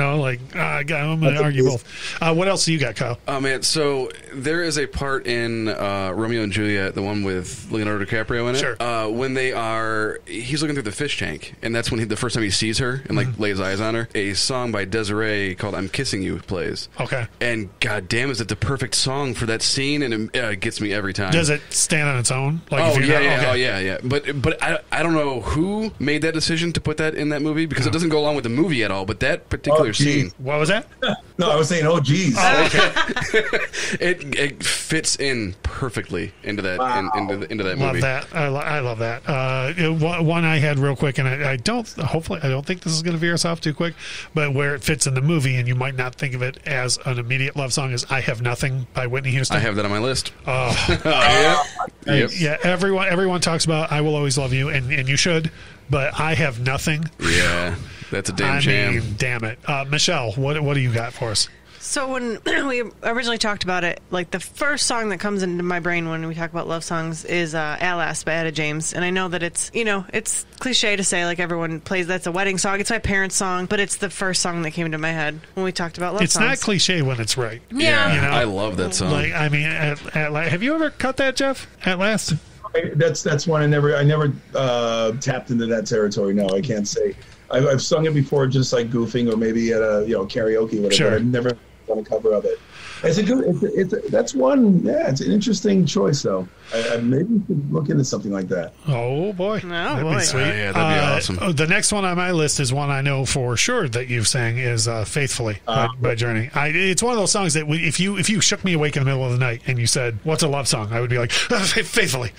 gonna argue both. What else do you got, Kyle? Oh man, so there is a part in Romeo and Juliet, the one with Leonardo DiCaprio in it. Sure. When he's looking through the fish tank, and that's when the first time he sees her and like lays eyes on her. A song by Desiree called "I'm Kissing You" plays. Okay. And goddamn, is it the perfect song for that scene? And it gets me every time. Does it stand on its own? Like, oh yeah. But I don't know who made that decision to put that in that movie, because it doesn't go along with the movie at all. But that particular scene. What was that? No, I was saying, oh geez. Oh, okay. it fits in perfectly into that into that movie. Love that. I love that. One I had real quick, and I don't think this is going to veer us off too quick, but where it fits in the movie, and you might not think of it as an immediate love song, is "I Have Nothing" by Whitney Houston. I have that on my list. Yep. Yeah. Everyone talks about "I Will Always Love You," and you should, but "I Have Nothing." Yeah. That's a damn jam. Damn it. Michelle, what do you got for us? So when we originally talked about it, like the first song that comes into my brain when we talk about love songs is Alas by Etta James. And I know that it's, it's cliche to say like everyone plays, that's a wedding song. It's my parents' song, but it's the first song that came into my head when we talked about love songs. It's not cliche when it's right. Yeah. I love that song. Like, I mean, have you ever cut that, Jeff? At Last? That's one I never tapped into that territory. No, I can't say. I've sung it before, just like goofing or maybe at a karaoke, whatever. Sure. I've never done a cover of it. That's one. Yeah, it's an interesting choice, though. I maybe we could look into something like that. Oh boy, that'd be sweet. Yeah, that'd be awesome. The next one on my list is one I know for sure that you've sang is "Faithfully" by Journey. It's one of those songs that if you shook me awake in the middle of the night and you said, "What's a love song?" I would be like, "Faithfully,"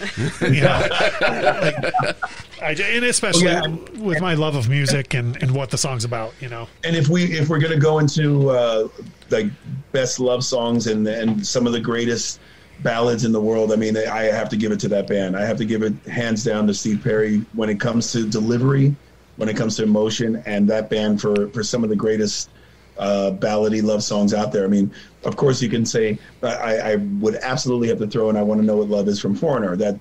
and especially with my love of music and what the song's about, And if we're gonna go into like best love songs and some of the greatest ballads in the world, I mean, I have to give it to that band. I have to give it hands down to Steve Perry when it comes to delivery, when it comes to emotion, and that band for some of the greatest ballady love songs out there. I mean, of course you can say I would absolutely have to throw in "I Want to Know What Love Is" from Foreigner. That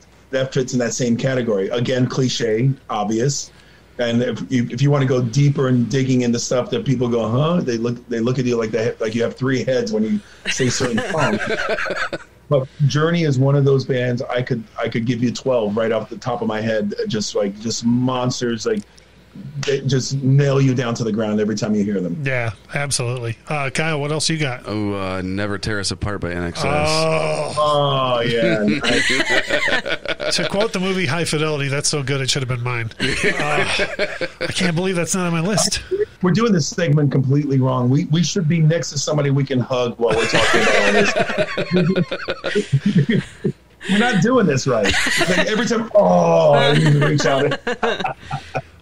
fits in that same category. Again, cliche, obvious. And if you want to go deeper and digging into stuff that people go, huh? They look at you like you have three heads when you say certain songs. But Journey is one of those bands I could give you 12 right off the top of my head, just monsters, like they just nail you down to the ground every time you hear them. Yeah, absolutely. Kyle, what else you got? Oh, Never Tear Us Apart by NXS. Oh yeah. To quote the movie High Fidelity, that's so good it should have been mine. I can't believe that's not on my list. We're doing this segment completely wrong. We should be next to somebody we can hug while we're talking about this. We're not doing this right. Like every time, you reach out.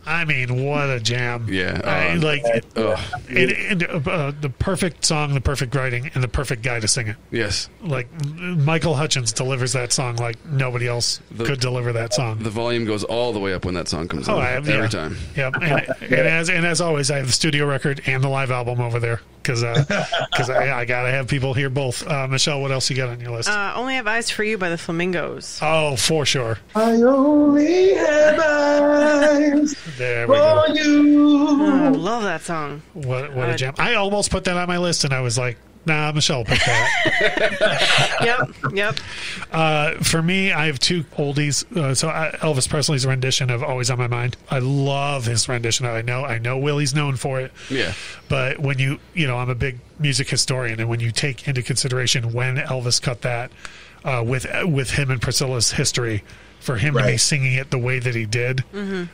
I mean, what a jam! Yeah, the perfect song, the perfect writing, and the perfect guy to sing it. Yes, like Michael Hutchins delivers that song like nobody else could deliver that song. The volume goes all the way up when that song comes on every time. Yep, and as always, I have the studio record and the live album over there because I gotta have people hear both. Michelle, what else you got on your list? Only Have Eyes for You by the Flamingos. Oh, for sure. I only have eyes. There we go. You. I love that song. What a jam. I almost put that on my list, and I was like, nah, Michelle picked that. Yep. For me, I have two oldies. Elvis Presley's rendition of Always on My Mind. I love his rendition. I know Willie's known for it. Yeah. But when I'm a big music historian, and when you take into consideration when Elvis cut that with him and Priscilla's history, for him to be singing it the way that he did,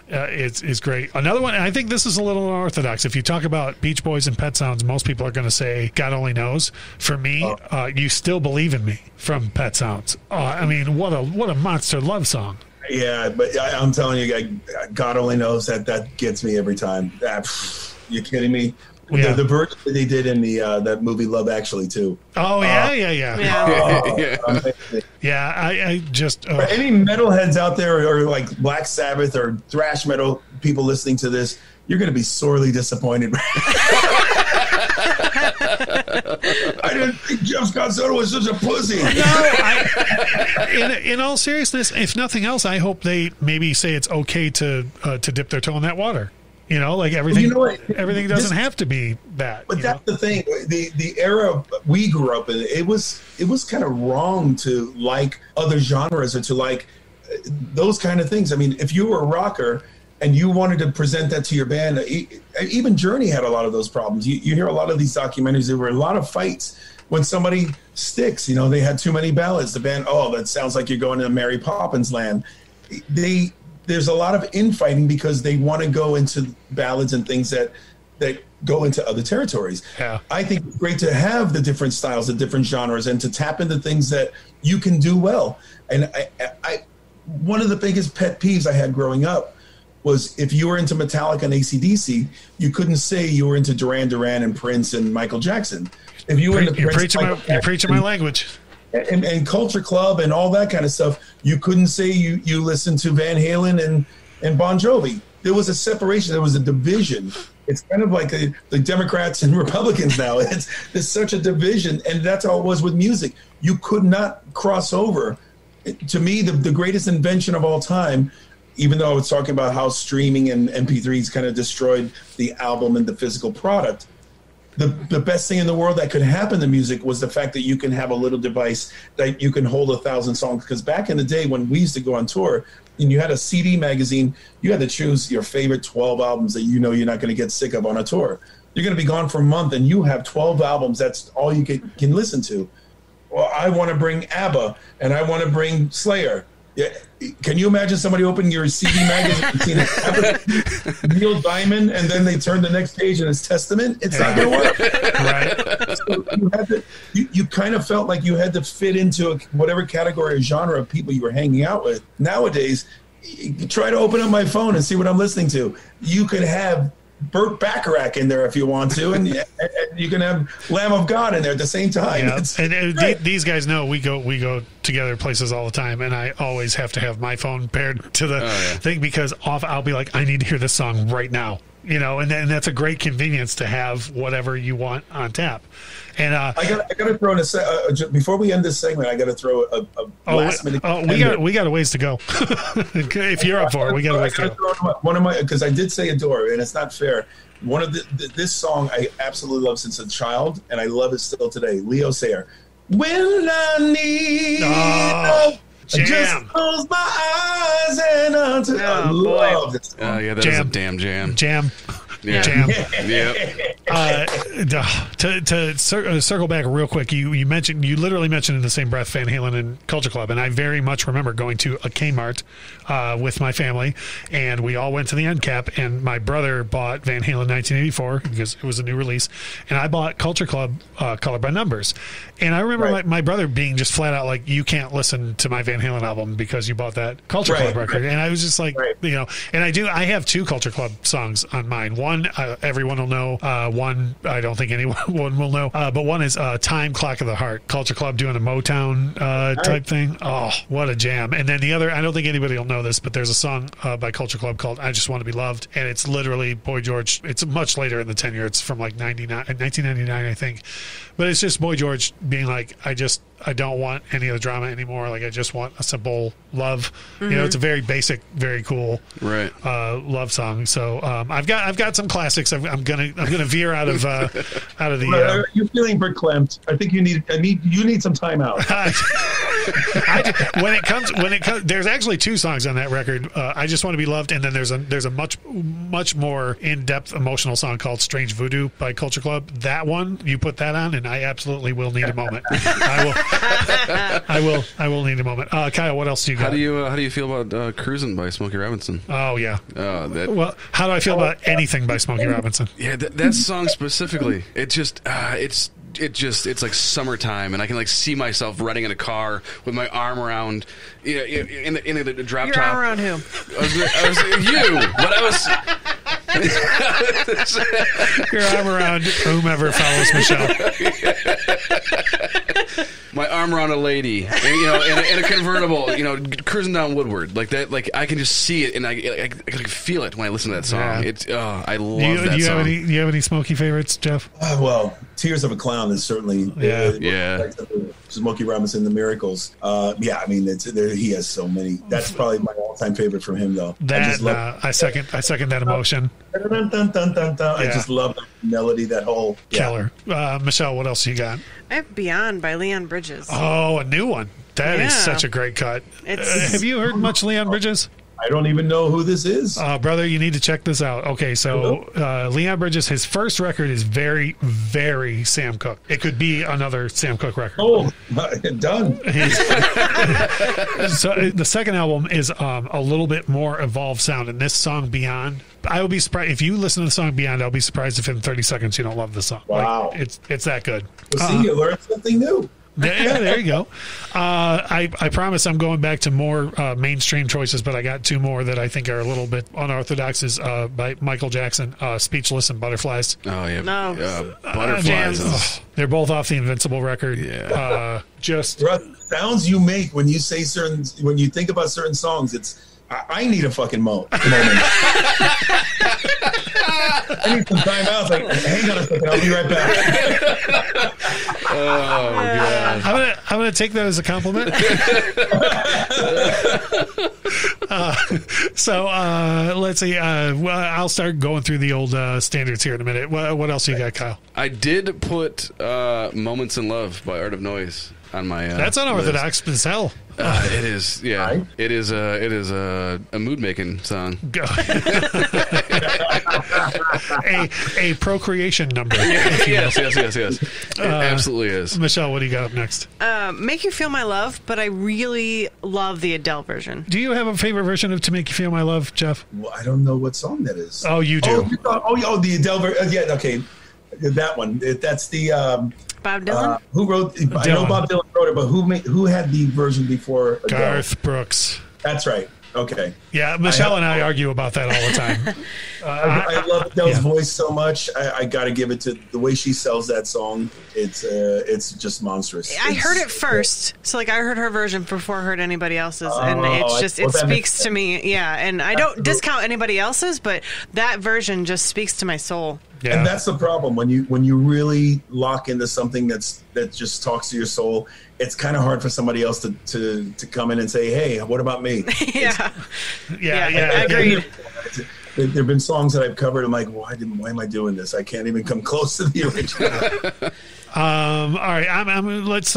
is great. Another one, and I think this is a little unorthodox. If you talk about Beach Boys and Pet Sounds, most people are going to say God Only Knows. For me, You Still Believe in Me from Pet Sounds. I mean, what a monster love song. Yeah, but I'm telling you, God Only Knows that gets me every time. You kidding me? Yeah. The version that they did in the that movie Love Actually too. Oh yeah. I just For any metalheads out there, or like Black Sabbath or thrash metal people listening to this, you're going to be sorely disappointed. I didn't think Jeff Scott Soto was such a pussy. No, in all seriousness, if nothing else, I hope they maybe say it's okay to dip their toe in that water. Like everything. Everything doesn't have to be that. But that's the thing. The era we grew up in, it was kind of wrong to like other genres or to like those kind of things. I mean, if you were a rocker and you wanted to present that to your band, even Journey had a lot of those problems. You hear a lot of these documentaries. There were a lot of fights when somebody sticks. They had too many ballads. The band, that sounds like you're going to Mary Poppins land. There's a lot of infighting because they want to go into ballads and things that go into other territories. Yeah. I think it's great to have the different styles, the different genres, and to tap into things that you can do well. And I one of the biggest pet peeves I had growing up was if you were into Metallica and AC/DC, you couldn't say you were into Duran Duran and Prince and Michael Jackson. If you were into you're preaching my language. And Culture Club and all that kind of stuff, you couldn't say you listened to Van Halen and Bon Jovi. There was a separation. There was a division It's kind of like the Democrats and Republicans now. There's such a division, and that's how it was with music. You could not cross over. To me, the greatest invention of all time, even though I was talking about how streaming and MP3s kind of destroyed the album and the physical product, the best thing in the world that could happen to music was the fact that you can have a little device that you can hold 1,000 songs. Because back in the day when we used to go on tour and you had a CD magazine, you had to choose your favorite 12 albums that you know you're not going to get sick of on a tour. You're going to be gone for a month and you have 12 albums. That's all you can listen to. Well, I want to bring ABBA and I want to bring Slayer. Yeah. Can you imagine somebody opening your CD magazine and seeing Neil Diamond, and then they turn the next page and it's Testament? It's not going to work. Right. So you kind of felt like you had to fit into whatever category or genre of people you were hanging out with. Nowadays, you try to open up my phone and see what I'm listening to. You could have Burt Bacharach in there if you want to, and you can have Lamb of God in there at the same time. Yeah. These guys know we go together places all the time, and I always have to have my phone paired to the thing because I'll be like, I need to hear this song right now, and that's a great convenience to have whatever you want on tap. And I got to throw in before we end this segment. I got to throw a last minute. We got a ways to go. If you're up for it, we got a ways to go. One of my, because I did say adore, and it's not fair. One of this song I absolutely love since a child, and I love it still today. Leo Sayer. When I need, I just close my eyes and I love this song. That is a damn jam. Yeah. Jam. To circle back real quick, you literally mentioned in the same breath Van Halen and Culture Club, and I very much remember going to a Kmart with my family, and we all went to the end cap, and my brother bought Van Halen 1984 because it was a new release, and I bought Culture Club Color by Numbers, and I remember my brother being just flat out like, you can't listen to my Van Halen album because you bought that Culture Club record, and I was just like, and I have two Culture Club songs on mine. One everyone will know. One I don't think anyone will know. But one is Time Clock of the Heart. Culture Club doing a Motown type thing. Oh, what a jam. And then the other, I don't think anybody will know this, but there's a song by Culture Club called I Just Want to Be Loved. And it's literally Boy George. It's much later in the tenure. It's from like 1999, I think. But it's just Boy George being like, I don't want any of the drama anymore. Like, I just want a simple love. Mm-hmm. It's a very basic, very cool love song. So I've got some classics. I'm gonna veer out of the. You're feeling verklempt. I think you need some time out. When it comes, there's actually two songs on that record. I Just Want to Be Loved, and then there's a much more in-depth emotional song called Strange Voodoo by Culture Club. That one, you put that on, and I absolutely will need a moment. I will need a moment. Kyle, what else do you got? How do you feel about Cruisin' by Smokey Robinson? Oh yeah. Well, how do I feel about anything by Smokey Robinson? Yeah, that song specifically. It's like summertime, and I can like see myself riding in a car with my arm around, in the drop Your top. Arm around who? I was you, but I was. Your arm around whomever follows Michelle. My arm around a lady, in a convertible, cruising down Woodward like that. Like I can just see it, and I can feel it when I listen to that song. Yeah. It's I love that song. Do you have any Smokey favorites, Jeff? Well, Tears of a Clown is certainly Smokey Robinson, The Miracles. I mean, he has so many. That's probably my all-time favorite from him, though. I second that emotion. I just love the melody, that whole killer. Michelle, what else you got? I have Beyond by Leon Bridges. Oh, a new one. That is such a great cut. Have you heard much Leon Bridges? I don't even know who this is. Brother, you need to check this out. Okay, so Leon Bridges, his first record is very, very Sam Cooke. It could be another Sam Cooke record. Oh, done. So the second album is a little bit more evolved sound, and this song Beyond, I would be surprised if you listen to the song Beyond. I'll be surprised if in 30 seconds you don't love the song. Wow, it's that good. Well, see, you learned something new. Yeah, there you go. I promise I'm going back to more mainstream choices, but I got two more that I think are a little bit unorthodox. Is by Michael Jackson, Speechless and Butterflies. Oh yeah, no. Butterflies. They're both off the Invincible record. Yeah. Just sounds you make when you say when you think about certain songs. I need a fucking moment. I need some time out. It's like, hang on a second, I'll be right back. Oh god! I'm gonna take that as a compliment. Let's see. I'll start going through the old standards here in a minute. What else you got, Kyle? I did put "Moments in Love" by Art of Noise on my. That's unorthodox as hell. It is, yeah. Right? It is a mood making song. a procreation number. Yes. It absolutely is. Michelle, what do you got up next? Make You Feel My Love, but I really love the Adele version. Do you have a favorite version of To Make You Feel My Love, Jeff? Well, I don't know what song that is. Oh, you do. The Adele version. Yeah, okay. That one. That's the. Bob Dylan? Who wrote? Dylan. I know Bob Dylan wrote it, but who had the version before Adele? Garth Brooks. That's right. Okay. Yeah, Michelle and I argue about that all the time. I love Adele's voice so much. I got to give it to the way she sells that song. It's just monstrous. I heard it first, so I heard her version before I heard anybody else's, and it speaks to me. Yeah, and I don't discount anybody else's, but that version just speaks to my soul. Yeah. And that's the problem when you really lock into something that just talks to your soul. It's kind of hard for somebody else to come in and say, "Hey, what about me?" Yeah, agreed. There have been songs that I've covered. I'm like, why am I doing this? I can't even come close to the original. All right, let's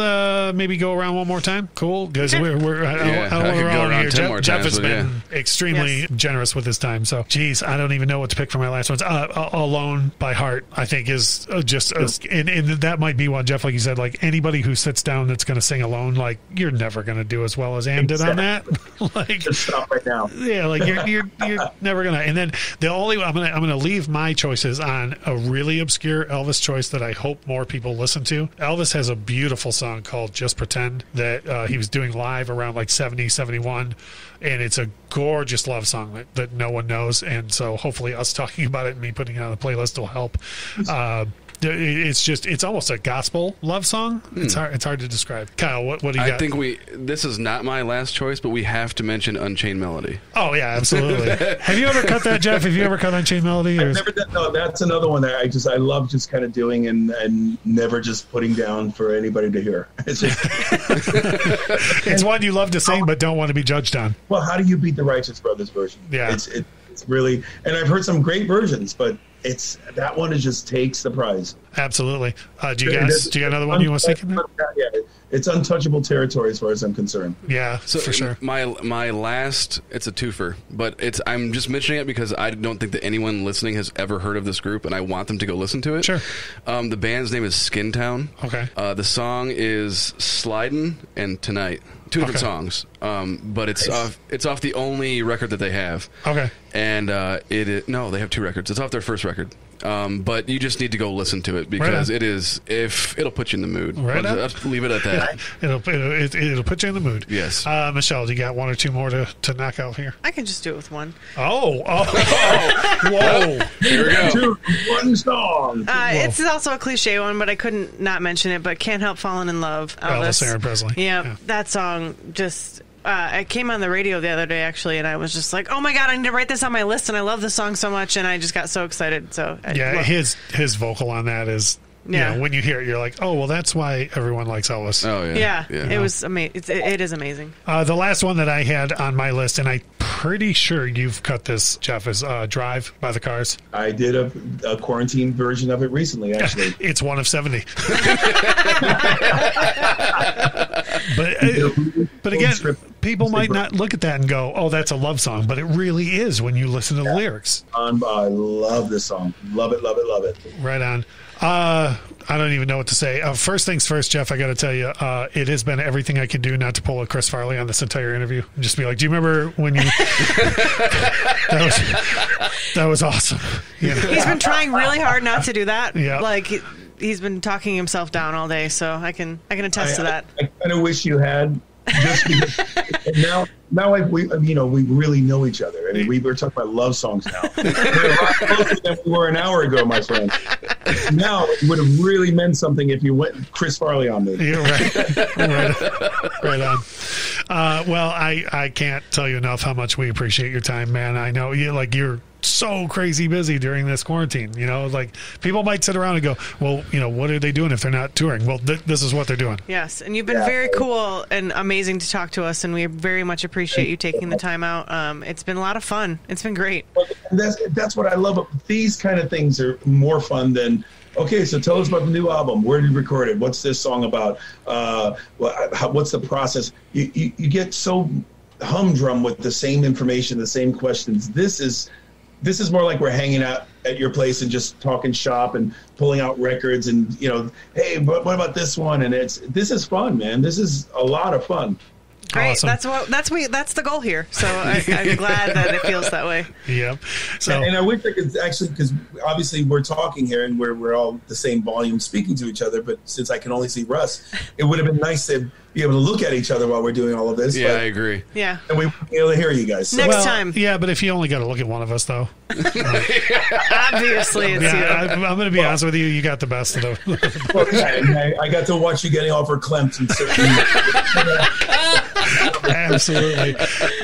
maybe go around one more time. Cool, because we're I don't want to go around here. Jeff has been extremely generous with his time. So, geez, I don't even know what to pick for my last ones. Alone by Heart, I think, is just and that might be one, Jeff, like you said, like anybody who sits down that's going to sing alone, like you're never going to do as well as Ann did on that. Like, just stop right now. Yeah, like you're never gonna. And then the only I'm gonna leave my choices on a really obscure Elvis choice that I hope more people listen to. Elvis has a beautiful song called Just Pretend that he was doing live around like 70, 71, and it's a gorgeous love song that no one knows, and so hopefully us talking about it and me putting it on the playlist will help. It's almost a gospel love song. It's hard to describe. Kyle, what do you got? I think this is not my last choice, but we have to mention Unchained Melody. Oh yeah, absolutely. Have you ever cut that, Jeff? Have you ever cut Unchained Melody? I've never done. No, that's another one that I love just kind of doing and never just putting down for anybody to hear. It's one you love to sing but don't want to be judged on. Well, how do you beat the Righteous Brothers version? Yeah, it's really, and I've heard some great versions, but that one just takes the prize. Absolutely. Do you got another one you want to stick in there? Yeah, it's untouchable territory as far as I'm concerned. Yeah, so for sure. My last, it's a twofer, but I'm just mentioning it because I don't think that anyone listening has ever heard of this group, and I want them to go listen to it. Sure. The band's name is Skin Town. Okay. The song is Slidin' and Tonight. Two different songs, but it's off the only record that they have. Okay. And they have two records. It's off their first record. But you just need to go listen to it because it'll put you in the mood. Right. I'll leave it at that. It'll put you in the mood. Yes. Michelle, do you got one or two more to knock out here? I can just do it with one. Oh, whoa! Here we go. One song. It's also a cliche one, but I couldn't not mention it. But Can't Help Falling in Love. Elvis, Aaron Presley. Yeah, that song just. I came on the radio the other day, actually, and I was just like, oh, my God, I need to write this on my list, and I love this song so much, and I just got so excited. So his vocal on that is, you know, when you hear it, you're like, oh, well, that's why everyone likes Elvis. Oh, yeah. It was amazing. It is amazing. The last one that I had on my list, and I'm pretty sure you've cut this, Jeff, is Drive by the Cars. I did a quarantine version of it recently, actually. It's one of 70. But again, people might not look at that and go, oh, that's a love song, but it really is when you listen to the lyrics. I love this song. Love it, love it, love it. Right on. I don't even know what to say. First things first, Jeff, I got to tell you, it has been everything I could do not to pull a Chris Farley on this entire interview. Just be like, do you remember when you... that was awesome. You know? He's been trying really hard not to do that. Yeah. Like... He's been talking himself down all day, so I can attest to that. I kind of wish you had, just because now we really know each other. I mean, we're talking about love songs now. We're a lot closer than we were an hour ago, my friend. Now it would have really meant something if you went Chris Farley on me. You're right on. Well, I can't tell you enough how much we appreciate your time, man. I know you're so crazy busy during this quarantine. Like people might sit around and go, well, what are they doing if they're not touring? Well, this is what they're doing. Yes, and you've been very cool and amazing to talk to us, and we very much appreciate you taking the time out. It's been a lot of fun. It's been great. That's what I love. These kind of things are more fun than, okay, so tell us about the new album. Where did you record it? What's this song about? What's the process? You get so humdrum with the same information, the same questions. This is more like we're hanging out at your place and just talking shop and pulling out records and, hey, what about this one? And this is fun, man. This is a lot of fun. Great. Awesome. That's the goal here. So I'm glad that it feels that way. Yep. So, and I wish I could actually, because obviously we're talking here and we're all the same volume speaking to each other. But since I can only see Russ, it would have been nice to be able to look at each other while we're doing all of this. Yeah, I agree. Yeah. And we won't be able to hear you guys. Next time. Yeah, but if you only got to look at one of us, though. Obviously, it's you. I'm going to be honest with you. You got the best of them. I got to watch you getting all verklempt and Absolutely.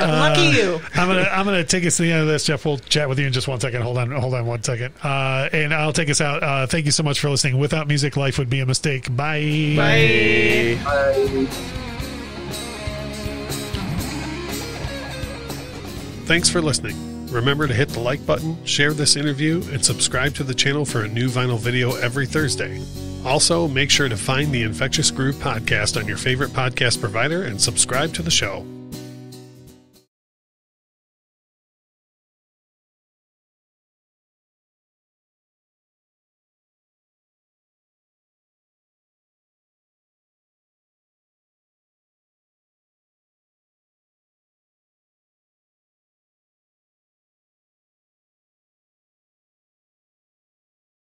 Lucky you. I'm gonna take us to the end of this, Jeff. We'll chat with you in just 1 second. Hold on 1 second. And I'll take us out. Thank you so much for listening. Without music, life would be a mistake. Bye. Bye. Bye. Thanks for listening. Remember to hit the like button, share this interview, and subscribe to the channel for a new vinyl video every Thursday. Also, make sure to find the Infectious Groove podcast on your favorite podcast provider and subscribe to the show.